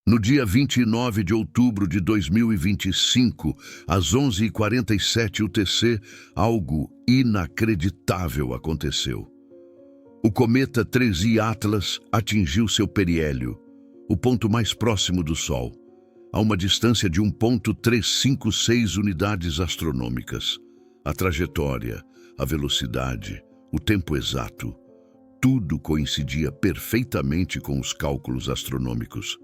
No dia 29 de outubro de 2025, às 11h47 UTC, algo inacreditável aconteceu. O cometa 3I Atlas atingiu seu periélio, o ponto mais próximo do Sol, a uma distância de 1,356 unidades astronômicas. A trajetória, a velocidade, o tempo exato, tudo coincidia perfeitamente com os cálculos astronômicos.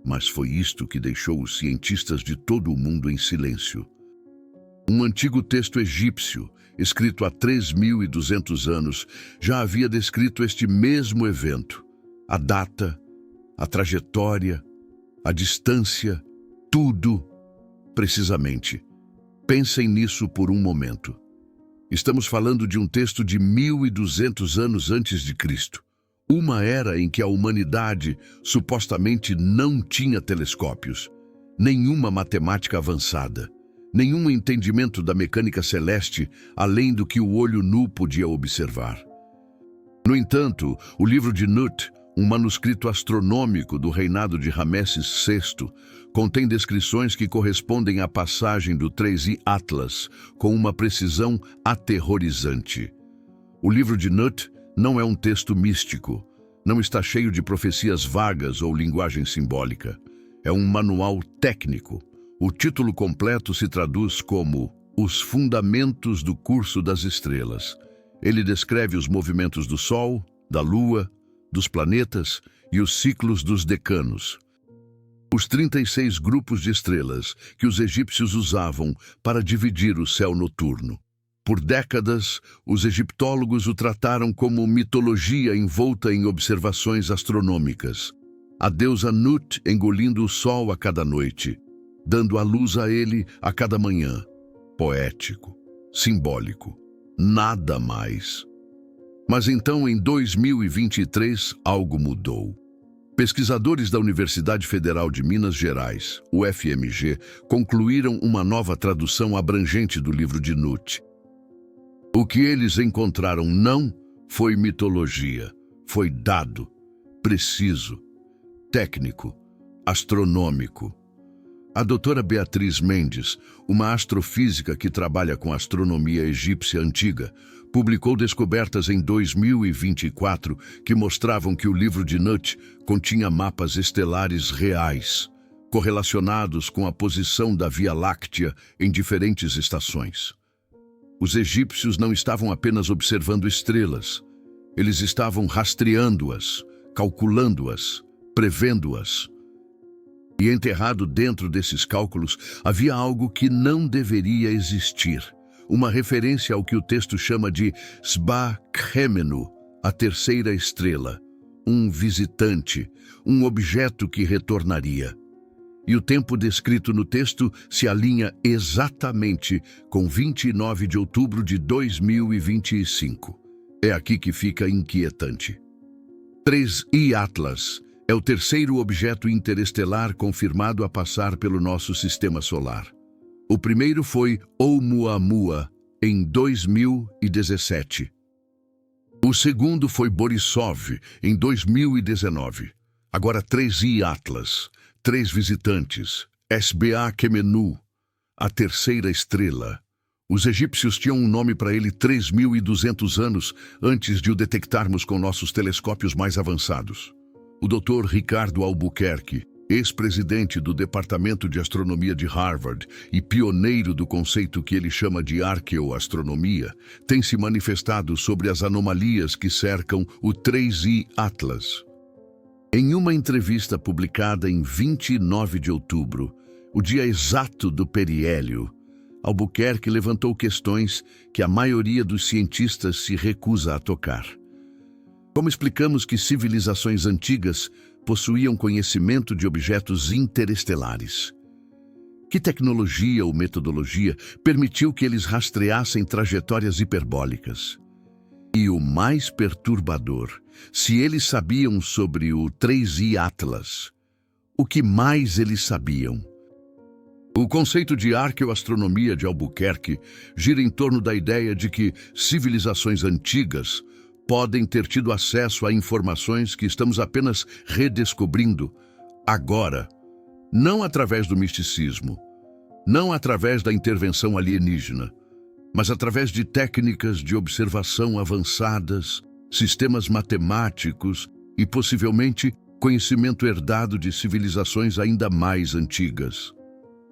Mas foi isto que deixou os cientistas de todo o mundo em silêncio. Um antigo texto egípcio, escrito há 3.200 anos, já havia descrito este mesmo evento. A data, a trajetória, a distância, tudo precisamente. Pensem nisso por um momento. Estamos falando de um texto de 1.200 anos antes de Cristo. Uma era em que a humanidade supostamente não tinha telescópios, nenhuma matemática avançada, nenhum entendimento da mecânica celeste além do que o olho nu podia observar. No entanto, o livro de Nut, um manuscrito astronômico do reinado de Ramesses VI, contém descrições que correspondem à passagem do 3I Atlas com uma precisão aterrorizante. O livro de Nut não é um texto místico, não está cheio de profecias vagas ou linguagem simbólica. É um manual técnico. O título completo se traduz como Os Fundamentos do Curso das Estrelas. Ele descreve os movimentos do Sol, da Lua, dos planetas e os ciclos dos decanos. Os 36 grupos de estrelas que os egípcios usavam para dividir o céu noturno. Por décadas, os egiptólogos o trataram como mitologia envolta em observações astronômicas. A deusa Nut engolindo o sol a cada noite, dando a luz a ele a cada manhã. Poético, simbólico, nada mais. Mas então, em 2023, algo mudou. Pesquisadores da Universidade Federal de Minas Gerais, UFMG, concluíram uma nova tradução abrangente do livro de Nut. O que eles encontraram não foi mitologia, foi dado, preciso, técnico, astronômico. A doutora Beatriz Mendes, uma astrofísica que trabalha com astronomia egípcia antiga, publicou descobertas em 2024 que mostravam que o livro de Nut continha mapas estelares reais, correlacionados com a posição da Via Láctea em diferentes estações. Os egípcios não estavam apenas observando estrelas, eles estavam rastreando-as, calculando-as, prevendo-as. E enterrado dentro desses cálculos havia algo que não deveria existir, uma referência ao que o texto chama de Sba Khemenu, a terceira estrela, um visitante, um objeto que retornaria. E o tempo descrito no texto se alinha exatamente com 29 de outubro de 2025. É aqui que fica inquietante. 3I Atlas é o terceiro objeto interestelar confirmado a passar pelo nosso sistema solar. O primeiro foi Oumuamua, em 2017. O segundo foi Borisov, em 2019. Agora 3I Atlas. 3 visitantes, Sba Khemenu, a terceira estrela. Os egípcios tinham um nome para ele 3.200 anos antes de o detectarmos com nossos telescópios mais avançados. O Dr. Ricardo Albuquerque, ex-presidente do Departamento de Astronomia de Harvard e pioneiro do conceito que ele chama de arqueoastronomia, tem se manifestado sobre as anomalias que cercam o 3I Atlas. Em uma entrevista publicada em 29 de outubro, o dia exato do periélio, Albuquerque levantou questões que a maioria dos cientistas se recusa a tocar. Como explicamos que civilizações antigas possuíam conhecimento de objetos interestelares? Que tecnologia ou metodologia permitiu que eles rastreassem trajetórias hiperbólicas? E o mais perturbador, se eles sabiam sobre o 3I Atlas, o que mais eles sabiam? O conceito de arqueoastronomia de Albuquerque gira em torno da ideia de que civilizações antigas podem ter tido acesso a informações que estamos apenas redescobrindo agora, não através do misticismo, não através da intervenção alienígena, mas através de técnicas de observação avançadas, sistemas matemáticos e, possivelmente, conhecimento herdado de civilizações ainda mais antigas.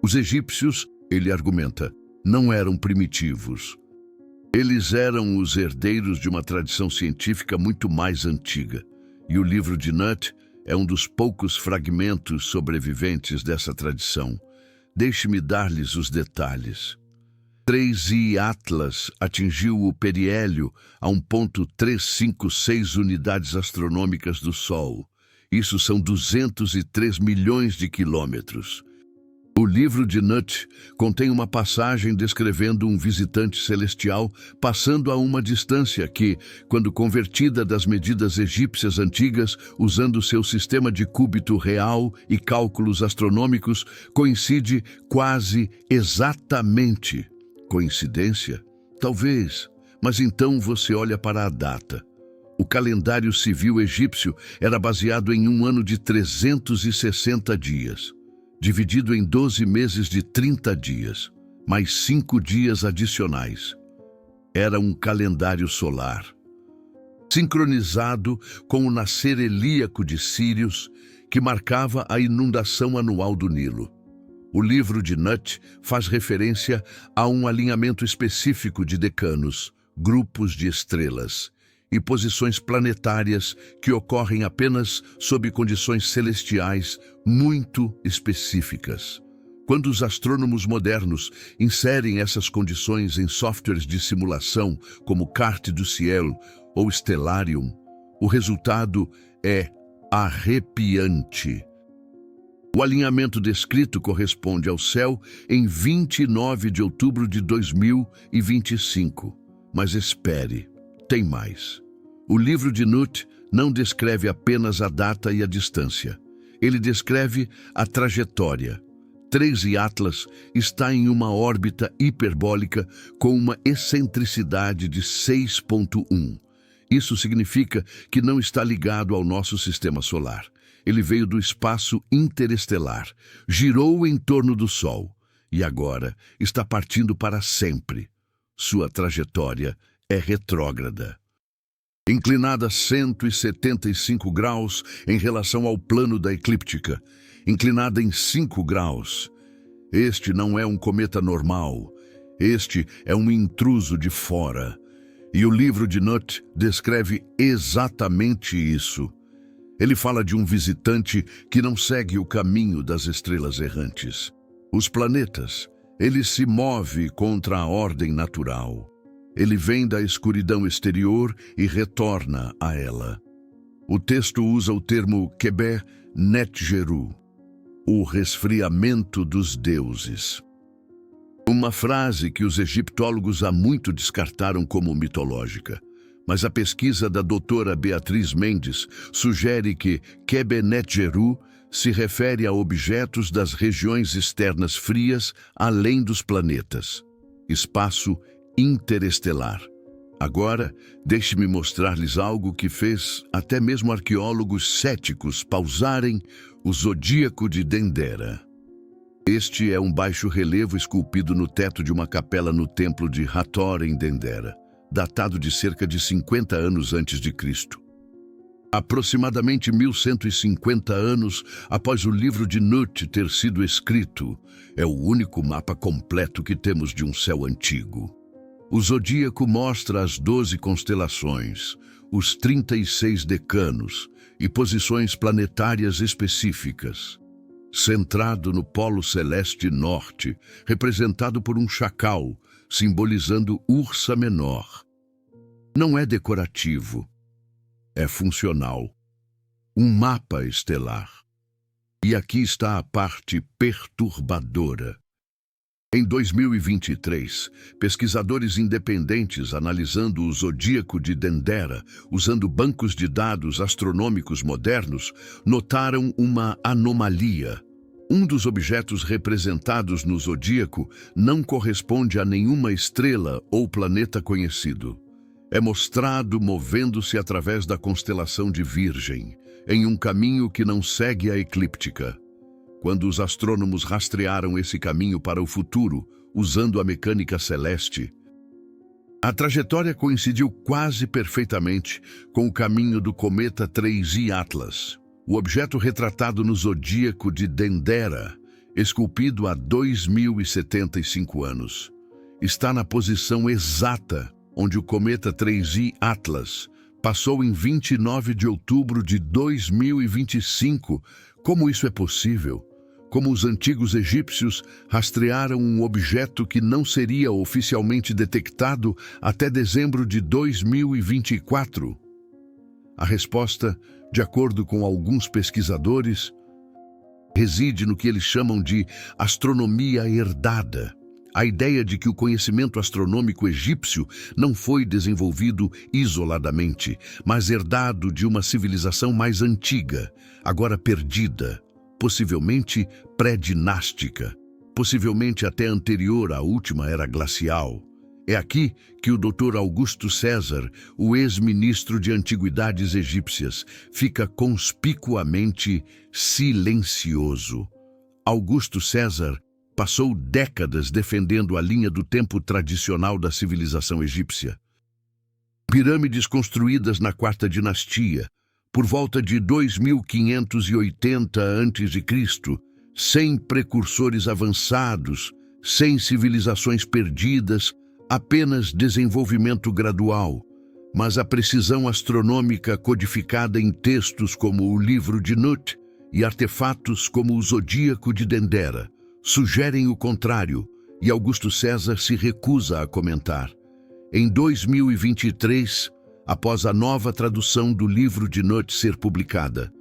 Os egípcios, ele argumenta, não eram primitivos. Eles eram os herdeiros de uma tradição científica muito mais antiga, e o livro de Nut é um dos poucos fragmentos sobreviventes dessa tradição. Deixe-me dar-lhes os detalhes. 3I Atlas atingiu o periélio a 1,356 unidades astronômicas do Sol. Isso são 203 milhões de quilômetros. O livro de Nut contém uma passagem descrevendo um visitante celestial passando a uma distância que, quando convertida das medidas egípcias antigas, usando seu sistema de cúbito real e cálculos astronômicos, coincide quase exatamente. Coincidência? Talvez, mas então você olha para a data. O calendário civil egípcio era baseado em um ano de 360 dias. Dividido em 12 meses de 30 dias, mais 5 dias adicionais. Era um calendário solar, sincronizado com o nascer helíaco de Sírius, que marcava a inundação anual do Nilo. O livro de Nut faz referência a um alinhamento específico de decanos, grupos de estrelas, e posições planetárias que ocorrem apenas sob condições celestiais muito específicas. Quando os astrônomos modernos inserem essas condições em softwares de simulação, como Carte do Ciel ou Stellarium, o resultado é arrepiante. O alinhamento descrito corresponde ao céu em 29 de outubro de 2025. Mas espere, tem mais. O livro de Nut não descreve apenas a data e a distância. Ele descreve a trajetória. 3I Atlas está em uma órbita hiperbólica com uma excentricidade de 6,1. Isso significa que não está ligado ao nosso sistema solar. Ele veio do espaço interestelar, girou em torno do Sol e agora está partindo para sempre. Sua trajetória é retrógrada. Inclinada 175 graus em relação ao plano da eclíptica, inclinada em 5 graus. Este não é um cometa normal, este é um intruso de fora. E o livro de Nut descreve exatamente isso. Ele fala de um visitante que não segue o caminho das estrelas errantes. Os planetas, ele se move contra a ordem natural. Ele vem da escuridão exterior e retorna a ela. O texto usa o termo Kebé Netgeru, o resfriamento dos deuses. Uma frase que os egiptólogos há muito descartaram como mitológica. Mas a pesquisa da doutora Beatriz Mendes sugere que Kebé Netgeru se refere a objetos das regiões externas frias além dos planetas. Espaço interestelar. Agora, deixe-me mostrar-lhes algo que fez até mesmo arqueólogos céticos pausarem o zodíaco de Dendera. Este é um baixo relevo esculpido no teto de uma capela no templo de Hathor em Dendera, datado de cerca de 50 anos antes de Cristo. Aproximadamente 1150 anos após o livro de Nut ter sido escrito, é o único mapa completo que temos de um céu antigo. O zodíaco mostra as 12 constelações, os 36 decanos e posições planetárias específicas. Centrado no polo celeste norte, representado por um chacal, simbolizando Ursa Menor. Não é decorativo, é funcional. Um mapa estelar. E aqui está a parte perturbadora. Em 2023, pesquisadores independentes analisando o zodíaco de Dendera, usando bancos de dados astronômicos modernos, notaram uma anomalia. Um dos objetos representados no zodíaco não corresponde a nenhuma estrela ou planeta conhecido. É mostrado movendo-se através da constelação de Virgem, em um caminho que não segue a eclíptica. quando os astrônomos rastrearam esse caminho para o futuro, usando a mecânica celeste. A trajetória coincidiu quase perfeitamente com o caminho do cometa 3I Atlas, o objeto retratado no zodíaco de Dendera, esculpido há 2075 anos. Está na posição exata onde o cometa 3I Atlas passou em 29 de outubro de 2025. Como isso é possível? Como os antigos egípcios rastrearam um objeto que não seria oficialmente detectado até dezembro de 2024? A resposta, de acordo com alguns pesquisadores, reside no que eles chamam de astronomia herdada. A ideia de que o conhecimento astronômico egípcio não foi desenvolvido isoladamente, mas herdado de uma civilização mais antiga, agora perdida, possivelmente pré-dinástica, possivelmente até anterior à última era glacial. É aqui que o Dr. Augusto César, o ex-ministro de Antiguidades Egípcias, fica conspicuamente silencioso. Augusto César passou décadas defendendo a linha do tempo tradicional da civilização egípcia. Pirâmides construídas na Quarta Dinastia, por volta de 2580 a.C., sem precursores avançados, sem civilizações perdidas, apenas desenvolvimento gradual, mas a precisão astronômica codificada em textos como o Livro de Nut e artefatos como o Zodíaco de Dendera sugerem o contrário, e Augusto César se recusa a comentar. Em 2023, após a nova tradução do Livro de Nut ser publicada,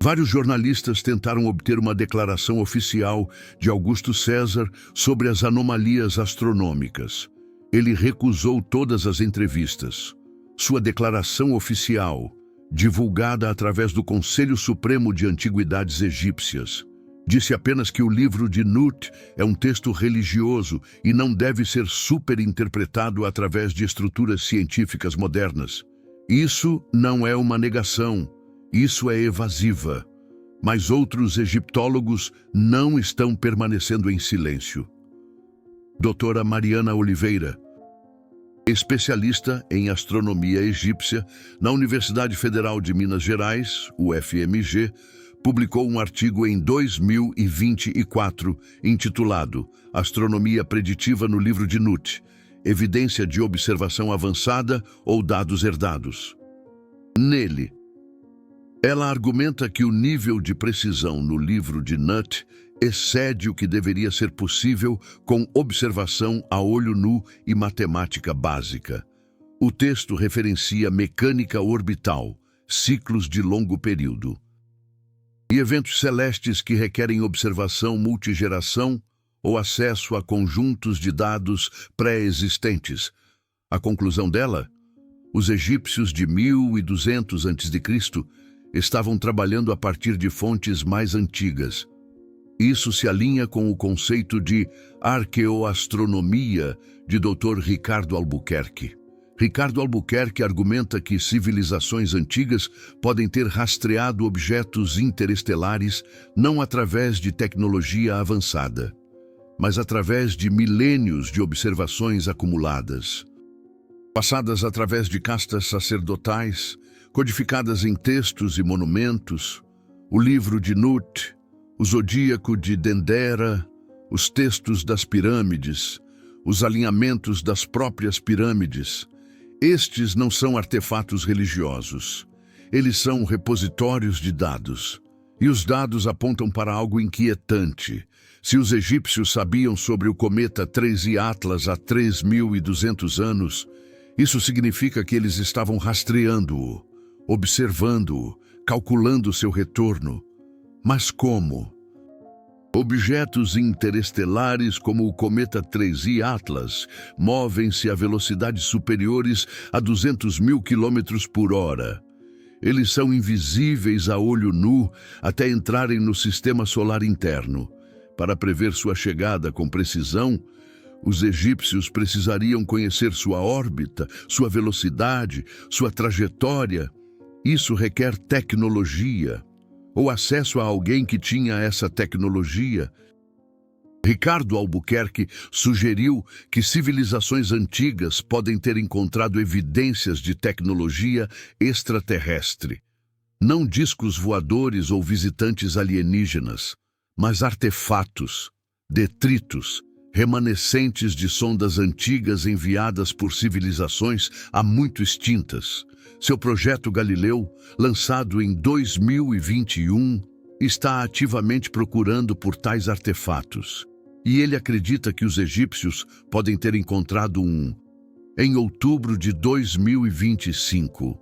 vários jornalistas tentaram obter uma declaração oficial de Augusto César sobre as anomalias astronômicas. Ele recusou todas as entrevistas. Sua declaração oficial, divulgada através do Conselho Supremo de Antiguidades Egípcias, disse apenas que o Livro de Nut é um texto religioso e não deve ser superinterpretado através de estruturas científicas modernas. Isso não é uma negação. Isso é evasiva, mas outros egiptólogos não estão permanecendo em silêncio. Doutora Mariana Oliveira, especialista em astronomia egípcia na Universidade Federal de Minas Gerais, UFMG, publicou um artigo em 2024 intitulado Astronomia Preditiva no Livro de Nut, Evidência de Observação Avançada ou Dados Herdados. Nele, ela argumenta que o nível de precisão no Livro de Nut excede o que deveria ser possível com observação a olho nu e matemática básica. O texto referencia mecânica orbital, ciclos de longo período, e eventos celestes que requerem observação multigeração ou acesso a conjuntos de dados pré-existentes. A conclusão dela? Os egípcios de 1200 a.C. estavam trabalhando a partir de fontes mais antigas. Isso se alinha com o conceito de arqueoastronomia de Dr. Ricardo Albuquerque. Ricardo Albuquerque argumenta que civilizações antigas podem ter rastreado objetos interestelares não através de tecnologia avançada, mas através de milênios de observações acumuladas, passadas através de castas sacerdotais, codificadas em textos e monumentos, o Livro de Nut, o Zodíaco de Dendera, os textos das pirâmides, os alinhamentos das próprias pirâmides. Estes não são artefatos religiosos. Eles são repositórios de dados. E os dados apontam para algo inquietante. Se os egípcios sabiam sobre o cometa 3I Atlas há 3.200 anos, isso significa que eles estavam rastreando-o, observando-o, calculando seu retorno. Mas como? Objetos interestelares como o cometa 3I Atlas movem-se a velocidades superiores a 200.000 km/h. Eles são invisíveis a olho nu até entrarem no sistema solar interno. Para prever sua chegada com precisão, os egípcios precisariam conhecer sua órbita, sua velocidade, sua trajetória. Isso requer tecnologia. ou acesso a alguém que tinha essa tecnologia. Ricardo Albuquerque sugeriu que civilizações antigas podem ter encontrado evidências de tecnologia extraterrestre. Não discos voadores ou visitantes alienígenas, mas artefatos, detritos, remanescentes de sondas antigas enviadas por civilizações há muito extintas. Seu projeto Galileu, lançado em 2021, está ativamente procurando por tais artefatos. E ele acredita que os egípcios podem ter encontrado um em outubro de 2025.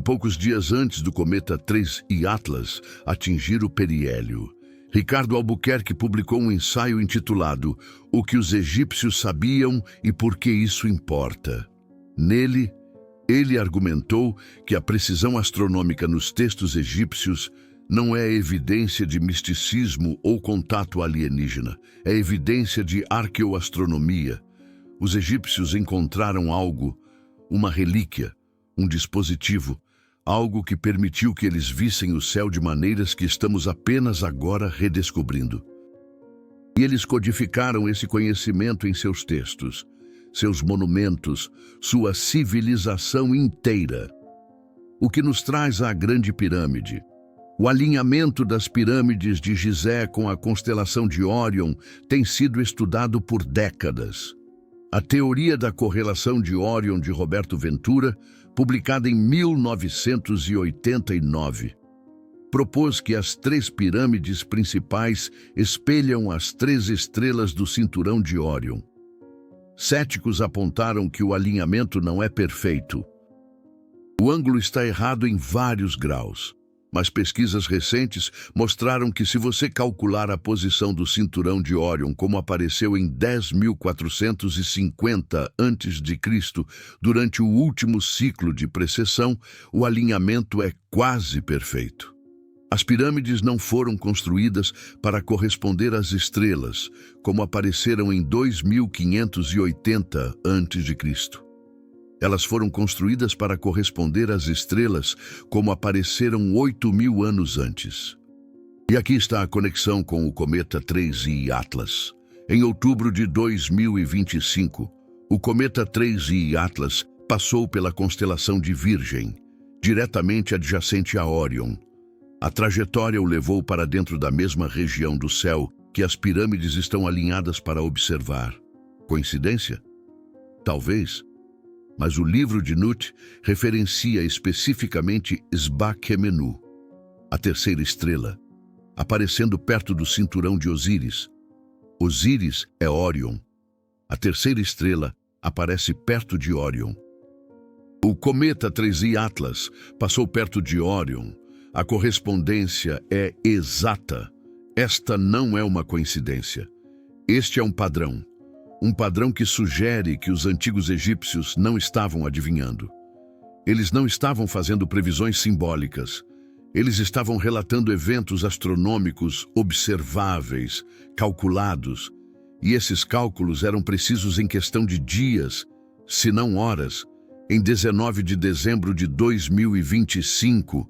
Poucos dias antes do cometa 3I Atlas atingir o periélio, Ricardo Albuquerque publicou um ensaio intitulado O que os egípcios sabiam e por que isso importa. Nele, ele argumentou que a precisão astronômica nos textos egípcios não é evidência de misticismo ou contato alienígena, é evidência de arqueoastronomia. Os egípcios encontraram algo, uma relíquia, um dispositivo, algo que permitiu que eles vissem o céu de maneiras que estamos apenas agora redescobrindo. E eles codificaram esse conhecimento em seus textos, seus monumentos, sua civilização inteira. O que nos traz à Grande Pirâmide. O alinhamento das pirâmides de Gizé com a constelação de Órion tem sido estudado por décadas. A teoria da correlação de Órion de Roberto Ventura, publicada em 1989, propôs que as 3 pirâmides principais espelham as 3 estrelas do cinturão de Órion. Céticos apontaram que o alinhamento não é perfeito. O ângulo está errado em vários graus. Mas pesquisas recentes mostraram que se você calcular a posição do cinturão de Órion como apareceu em 10.450 a.C., durante o último ciclo de precessão, o alinhamento é quase perfeito. As pirâmides não foram construídas para corresponder às estrelas, como apareceram em 2580 a.C. Elas foram construídas para corresponder às estrelas como apareceram 8.000 anos antes. E aqui está a conexão com o cometa 3I Atlas. Em outubro de 2025, o cometa 3I Atlas passou pela constelação de Virgem, diretamente adjacente a Órion. A trajetória o levou para dentro da mesma região do céu que as pirâmides estão alinhadas para observar. Coincidência? Talvez. Mas o livro de Nut referencia especificamente Sba-Kemenu, a terceira estrela, aparecendo perto do cinturão de Osíris. Osíris é Órion. A terceira estrela aparece perto de Órion. O cometa 3I Atlas passou perto de Órion. A correspondência é exata. Esta não é uma coincidência. Este é um padrão. Um padrão que sugere que os antigos egípcios não estavam adivinhando. Eles não estavam fazendo previsões simbólicas. Eles estavam relatando eventos astronômicos observáveis, calculados, e esses cálculos eram precisos em questão de dias, se não horas. Em 19 de dezembro de 2025,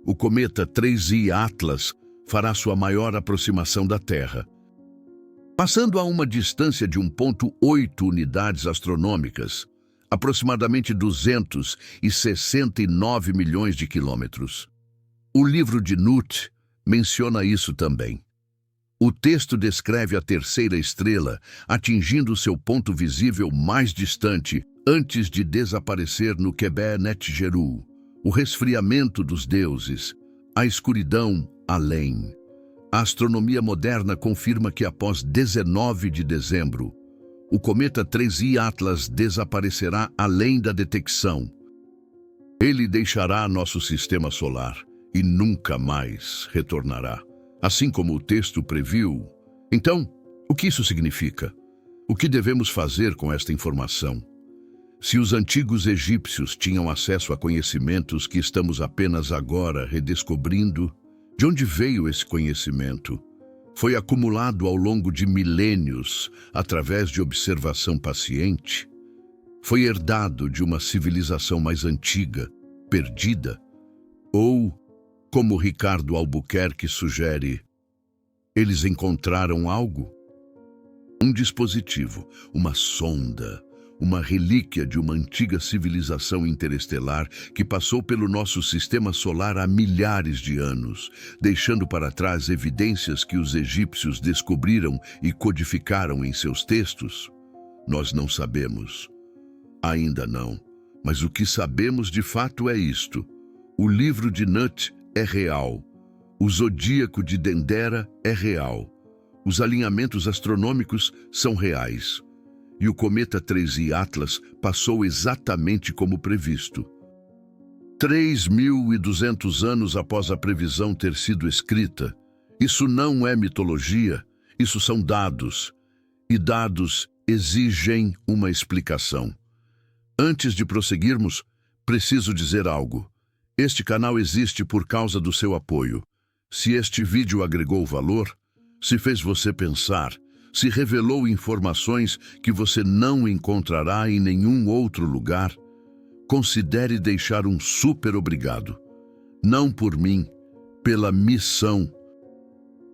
o cometa 3I Atlas fará sua maior aproximação da Terra. Passando a uma distância de 1,8 unidades astronômicas, aproximadamente 269 milhões de quilômetros. O livro de Nut menciona isso também. O texto descreve a terceira estrela atingindo seu ponto visível mais distante antes de desaparecer no Kebé Netjeru, o resfriamento dos deuses, a escuridão além. A astronomia moderna confirma que após 19 de dezembro, o cometa 3I Atlas desaparecerá além da detecção. Ele deixará nosso sistema solar e nunca mais retornará, assim como o texto previu. Então, o que isso significa? O que devemos fazer com esta informação? Se os antigos egípcios tinham acesso a conhecimentos que estamos apenas agora redescobrindo, de onde veio esse conhecimento? Foi acumulado ao longo de milênios, através de observação paciente? Foi herdado de uma civilização mais antiga, perdida? Ou Como Ricardo Albuquerque sugere, eles encontraram algo? Um dispositivo, uma sonda, uma relíquia de uma antiga civilização interestelar que passou pelo nosso sistema solar há milhares de anos, deixando para trás evidências que os egípcios descobriram e codificaram em seus textos? Nós não sabemos. Ainda não. Mas o que sabemos de fato é isto: o livro de Nut é real. O zodíaco de Dendera é real. Os alinhamentos astronômicos são reais. E o cometa 3I Atlas passou exatamente como previsto. 3.200 anos após a previsão ter sido escrita. Isso não é mitologia, isso são dados. E dados exigem uma explicação. Antes de prosseguirmos, preciso dizer algo. Este canal existe por causa do seu apoio. Se este vídeo agregou valor, se fez você pensar, se revelou informações que você não encontrará em nenhum outro lugar, considere deixar um super obrigado. Não por mim, pela missão.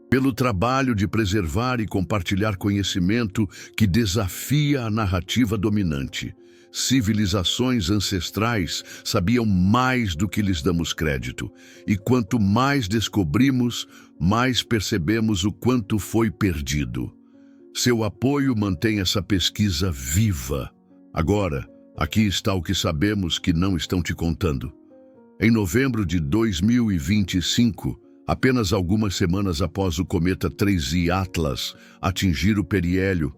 Pelo trabalho de preservar e compartilhar conhecimento que desafia a narrativa dominante. Civilizações ancestrais sabiam mais do que lhes damos crédito. E quanto mais descobrimos, mais percebemos o quanto foi perdido. Seu apoio mantém essa pesquisa viva. Agora, aqui está o que sabemos que não estão te contando. Em novembro de 2025, apenas algumas semanas após o cometa 3I Atlas atingir o periélio,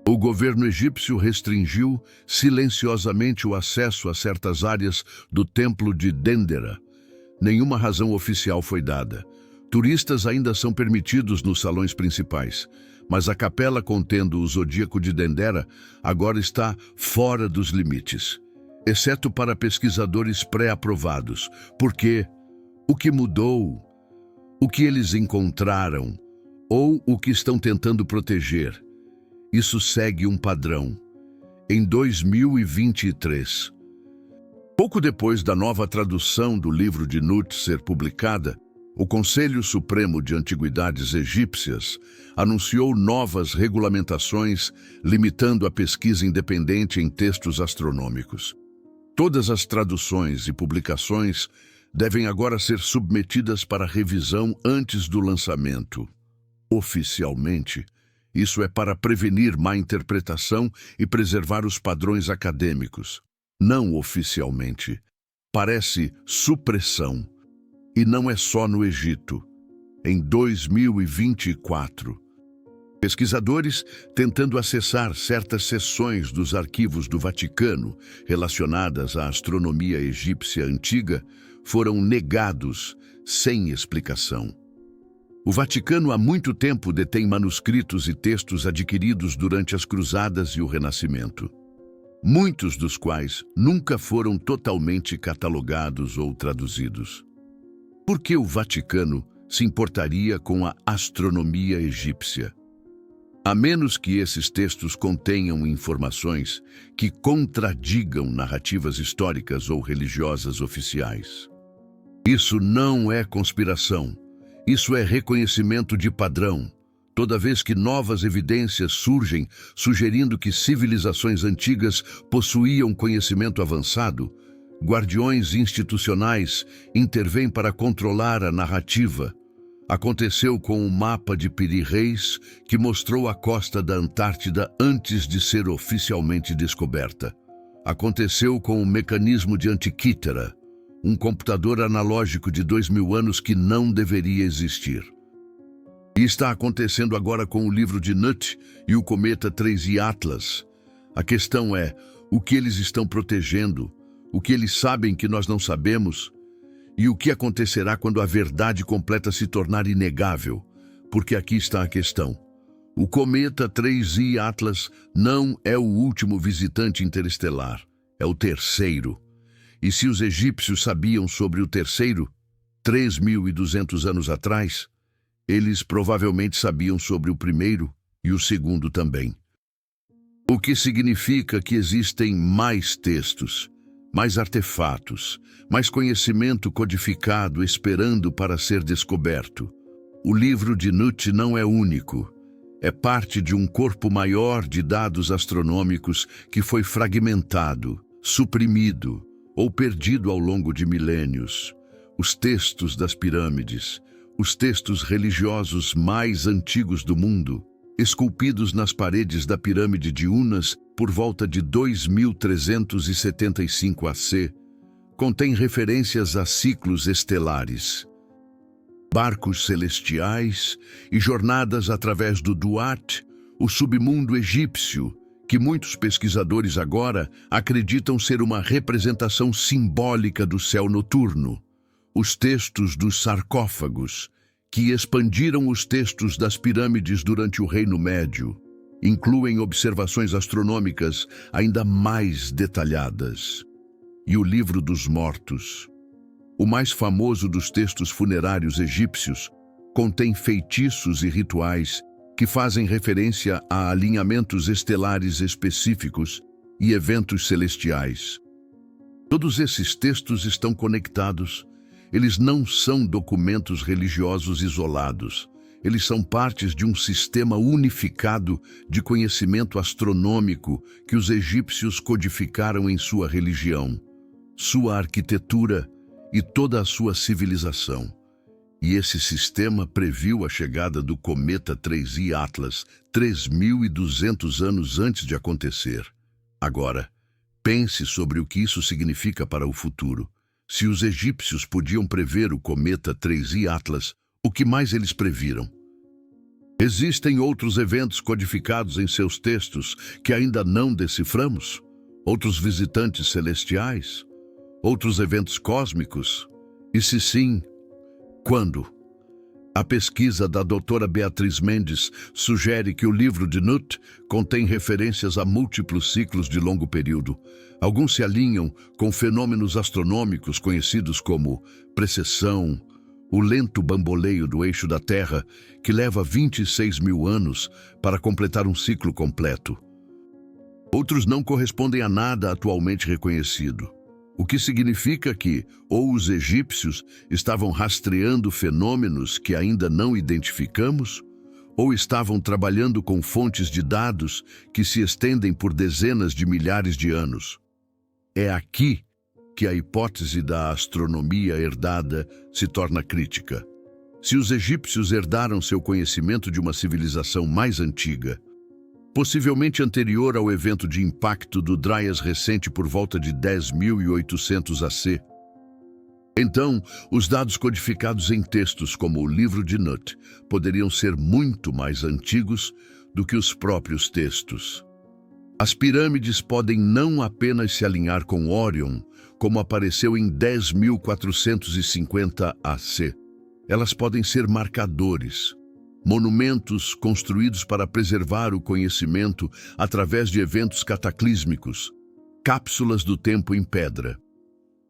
o governo egípcio restringiu silenciosamente o acesso a certas áreas do templo de Dendera. Nenhuma razão oficial foi dada. Turistas ainda são permitidos nos salões principais, mas a capela contendo o zodíaco de Dendera agora está fora dos limites, exceto para pesquisadores pré-aprovados. Por quê? O que mudou? O que eles encontraram? Ou o que estão tentando proteger? Isso segue um padrão. Em 2023, pouco depois da nova tradução do livro de Nut ser publicada, o Conselho Supremo de Antiguidades Egípcias anunciou novas regulamentações limitando a pesquisa independente em textos astronômicos. Todas as traduções e publicações devem agora ser submetidas para revisão antes do lançamento. Oficialmente, isso é para prevenir má interpretação e preservar os padrões acadêmicos. Não oficialmente, parece supressão. E não é só no Egito. Em 2024, pesquisadores tentando acessar certas seções dos arquivos do Vaticano relacionadas à astronomia egípcia antiga foram negados sem explicação. O Vaticano há muito tempo detém manuscritos e textos adquiridos durante as Cruzadas e o Renascimento, muitos dos quais nunca foram totalmente catalogados ou traduzidos. Por que o Vaticano se importaria com a astronomia egípcia? A menos que esses textos contenham informações que contradigam narrativas históricas ou religiosas oficiais. Isso não é conspiração. Isso é reconhecimento de padrão. Toda vez que novas evidências surgem sugerindo que civilizações antigas possuíam conhecimento avançado, guardiões institucionais intervêm para controlar a narrativa. Aconteceu com o mapa de Piri Reis, que mostrou a costa da Antártida antes de ser oficialmente descoberta. Aconteceu com o mecanismo de Antikythera, um computador analógico de 2000 anos que não deveria existir. E está acontecendo agora com o livro de Nut e o cometa 3I Atlas. A questão é, o que eles estão protegendo? O que eles sabem que nós não sabemos? E o que acontecerá quando a verdade completa se tornar inegável? Porque aqui está a questão. O cometa 3I Atlas não é o último visitante interestelar, é o terceiro. E se os egípcios sabiam sobre o terceiro, 3.200 anos atrás, eles provavelmente sabiam sobre o primeiro e o segundo também. O que significa que existem mais textos, mais artefatos, mais conhecimento codificado esperando para ser descoberto. O livro de Nut não é único. É parte de um corpo maior de dados astronômicos que foi fragmentado, suprimido ou perdido ao longo de milênios. Os textos das pirâmides, os textos religiosos mais antigos do mundo, esculpidos nas paredes da pirâmide de Unas por volta de 2375 AC, contêm referências a ciclos estelares, barcos celestiais e jornadas através do Duat, o submundo egípcio, que muitos pesquisadores agora acreditam ser uma representação simbólica do céu noturno. Os textos dos sarcófagos, que expandiram os textos das pirâmides durante o Reino Médio, incluem observações astronômicas ainda mais detalhadas. E o Livro dos Mortos, o mais famoso dos textos funerários egípcios, contém feitiços e rituais que fazem referência a alinhamentos estelares específicos e eventos celestiais. Todos esses textos estão conectados. Eles não são documentos religiosos isolados. Eles são partes de um sistema unificado de conhecimento astronômico que os egípcios codificaram em sua religião, sua arquitetura e toda a sua civilização. E esse sistema previu a chegada do cometa 3I Atlas 3.200 anos antes de acontecer. Agora, pense sobre o que isso significa para o futuro. Se os egípcios podiam prever o cometa 3I Atlas, o que mais eles previram? Existem outros eventos codificados em seus textos que ainda não deciframos? Outros visitantes celestiais? Outros eventos cósmicos? E se sim, quando? A pesquisa da doutora Beatriz Mendes sugere que o livro de Nut contém referências a múltiplos ciclos de longo período. Alguns se alinham com fenômenos astronômicos conhecidos como precessão, o lento bamboleio do eixo da Terra, que leva 26 mil anos para completar um ciclo completo. Outros não correspondem a nada atualmente reconhecido, o que significa que ou os egípcios estavam rastreando fenômenos que ainda não identificamos, ou estavam trabalhando com fontes de dados que se estendem por dezenas de milhares de anos. É aqui que a hipótese da astronomia herdada se torna crítica. Se os egípcios herdaram seu conhecimento de uma civilização mais antiga, possivelmente anterior ao evento de impacto do Dryas recente por volta de 10.800 AC, então, os dados codificados em textos como o livro de Nut poderiam ser muito mais antigos do que os próprios textos. As pirâmides podem não apenas se alinhar com Órion, como apareceu em 10.450 AC. Elas podem ser marcadores, monumentos construídos para preservar o conhecimento através de eventos cataclísmicos, cápsulas do tempo em pedra.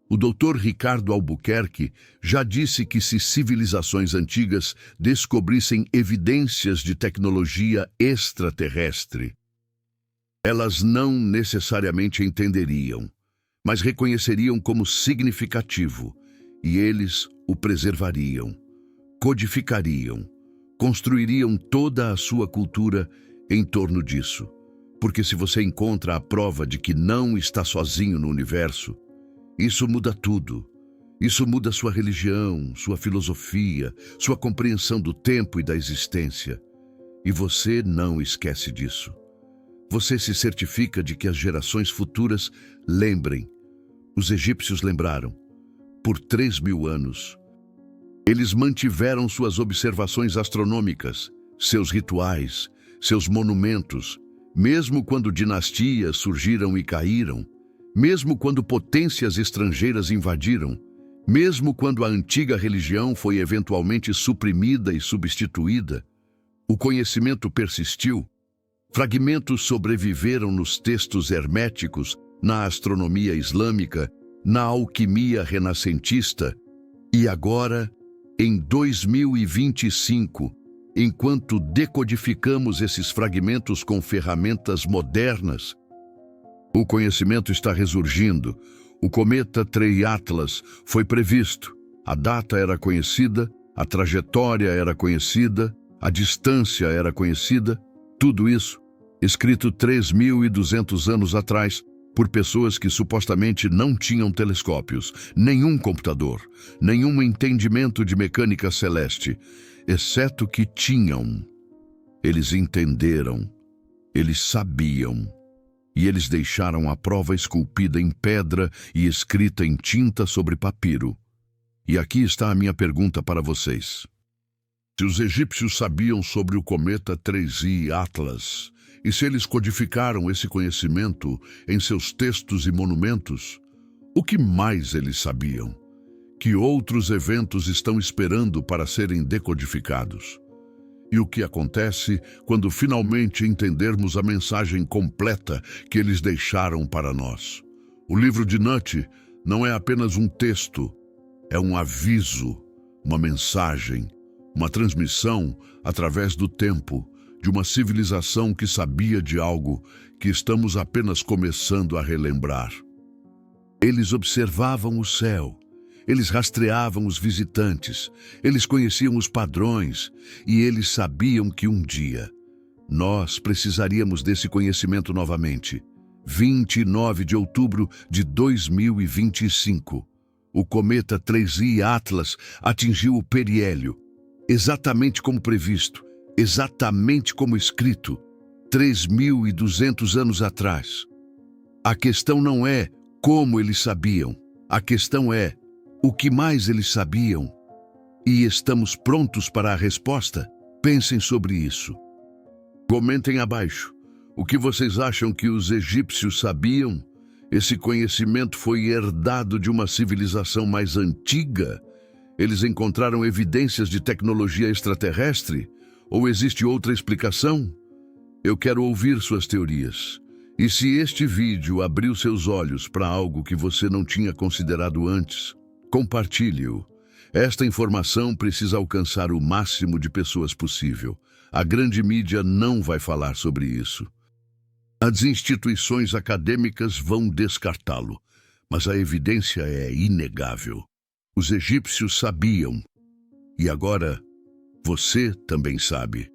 O Dr. Ricardo Albuquerque já disse que se civilizações antigas descobrissem evidências de tecnologia extraterrestre, elas não necessariamente entenderiam, mas reconheceriam como significativo, e eles o preservariam, codificariam, construiriam toda a sua cultura em torno disso. Porque se você encontra a prova de que não está sozinho no universo, isso muda tudo. Isso muda sua religião, sua filosofia, sua compreensão do tempo e da existência. E você não esquece disso. Você se certifica de que as gerações futuras lembrem. Os egípcios lembraram. Por 3.000 anos, eles mantiveram suas observações astronômicas, seus rituais, seus monumentos, mesmo quando dinastias surgiram e caíram, mesmo quando potências estrangeiras invadiram, mesmo quando a antiga religião foi eventualmente suprimida e substituída, o conhecimento persistiu. Fragmentos sobreviveram nos textos herméticos, na astronomia islâmica, na alquimia renascentista e agora, em 2025, enquanto decodificamos esses fragmentos com ferramentas modernas, o conhecimento está ressurgindo, O cometa Trei-Atlas foi previsto. A data era conhecida, a trajetória era conhecida, a distância era conhecida. Tudo isso escrito 3.200 anos atrás por pessoas que supostamente não tinham telescópios, nenhum computador, nenhum entendimento de mecânica celeste, exceto que tinham. Eles entenderam, eles sabiam, e eles deixaram a prova esculpida em pedra e escrita em tinta sobre papiro. E aqui está a minha pergunta para vocês. Se os egípcios sabiam sobre o cometa 3I Atlas, e se eles codificaram esse conhecimento em seus textos e monumentos, o que mais eles sabiam? Que outros eventos estão esperando para serem decodificados? E o que acontece quando finalmente entendermos a mensagem completa que eles deixaram para nós? O livro de Nut não é apenas um texto, é um aviso, uma mensagem, uma transmissão através do tempo, de uma civilização que sabia de algo que estamos apenas começando a relembrar. Eles observavam o céu, eles rastreavam os visitantes, eles conheciam os padrões e eles sabiam que um dia nós precisaríamos desse conhecimento novamente. 29 de outubro de 2025, o cometa 3I Atlas atingiu o periélio, exatamente como previsto, exatamente como escrito, 3.200 anos atrás. A questão não é como eles sabiam, a questão é o que mais eles sabiam. E estamos prontos para a resposta? Pensem sobre isso. Comentem abaixo. O que vocês acham que os egípcios sabiam? Esse conhecimento foi herdado de uma civilização mais antiga? Eles encontraram evidências de tecnologia extraterrestre? Ou existe outra explicação? Eu quero ouvir suas teorias. E se este vídeo abriu seus olhos para algo que você não tinha considerado antes, compartilhe-o. Esta informação precisa alcançar o máximo de pessoas possível. A grande mídia não vai falar sobre isso. As instituições acadêmicas vão descartá-lo, mas a evidência é inegável. Os egípcios sabiam. E agora, você também sabe.